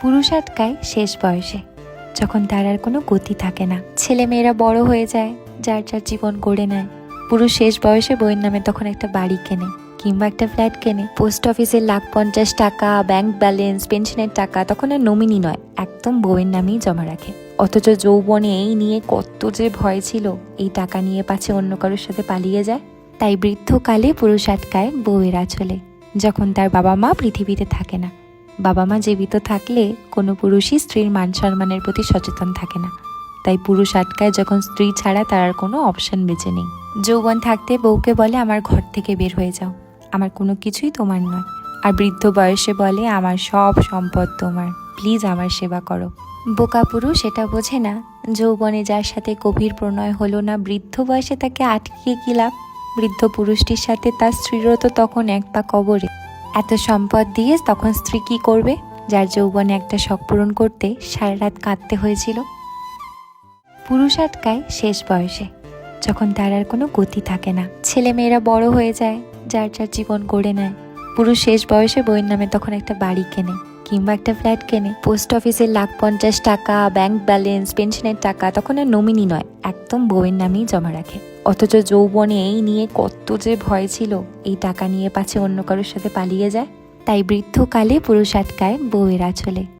পুরুষ আটকায় শেষ বয়সে, যখন তার আর কোনো গতি থাকে না। ছেলে মেয়েরা বড় হয়ে যায়, যার যার জীবন গড়ে নেয়। পুরুষ শেষ বয়সে বইয়ের নামে তখন একটা বাড়ি কেনে কিংবা একটা ফ্ল্যাট কেনে। পোস্ট অফিসের $1,50,000, ব্যাংক ব্যালেন্স, পেনশনের টাকা তখন আর নমিনি নয়, একদম বউয়ের নামেই জমা রাখে। অথচ যৌবনে এই নিয়ে কত যে ভয় ছিল, এই টাকা নিয়ে পাছে অন্য কারোর সাথে পালিয়ে যায়। তাই বৃদ্ধকালে পুরুষ আটকায় বউয়ের আঁচলে, যখন তার বাবা মা পৃথিবীতে থাকে না। বাবা মা জীবিত থাকলে কোনো পুরুষই স্ত্রীর মান সম্মানের প্রতি সচেতন থাকে না। তাই পুরুষ আটকায় যখন স্ত্রী ছাড়া তার আর কোনো অপশন বেঁচে নেই। যৌবন থাকতে বউকে বলে আমার ঘর থেকে বের হয়ে যাও, আমার কোনো কিছুই তোমার নয়। আর বৃদ্ধ বয়সে বলে আমার সব সম্পদ তোমার, প্লিজ আমার সেবা করো। বোকা পুরুষ এটা বোঝে না, যৌবনে যার সাথে গভীর প্রণয় হলো না, বৃদ্ধ বয়সে তাকে আটকিয়ে কি লাভ। বৃদ্ধ পুরুষটির সাথে তার স্ত্রীরও তো তখন এক পা কবরে। এত সম্পদ দিয়ে তখন স্ত্রী কি করবে, যার যৌবনে একটা শখ পূরণ করতে সারা রাত কাঁদতে হয়েছিল। পুরুষ আটকায় শেষ বয়সে, যখন তার আর কোনো গতি থাকে না। ছেলে মেয়েরা বড় হয়ে যায়, যার যার জীবন গড়ে নেয়। পুরুষ শেষ বয়সে বইয়ের নামে তখন একটা বাড়ি কেনে কিংবা একটা ফ্ল্যাট কেনে। পোস্ট অফিসের $1,50,000, ব্যাংক ব্যালেন্স, পেনশনের টাকা তখন আর নমিনি নয়, একদম বউয়ের নামেই জমা রাখে। অথচ যৌবনে এই নিয়ে কত যে ভয় ছিল, এই টাকা নিয়ে পাছে অন্য কারোর সাথে পালিয়ে যায়। তাই বৃদ্ধকালে পুরুষ আটকায় বউয়ের আঁচলে।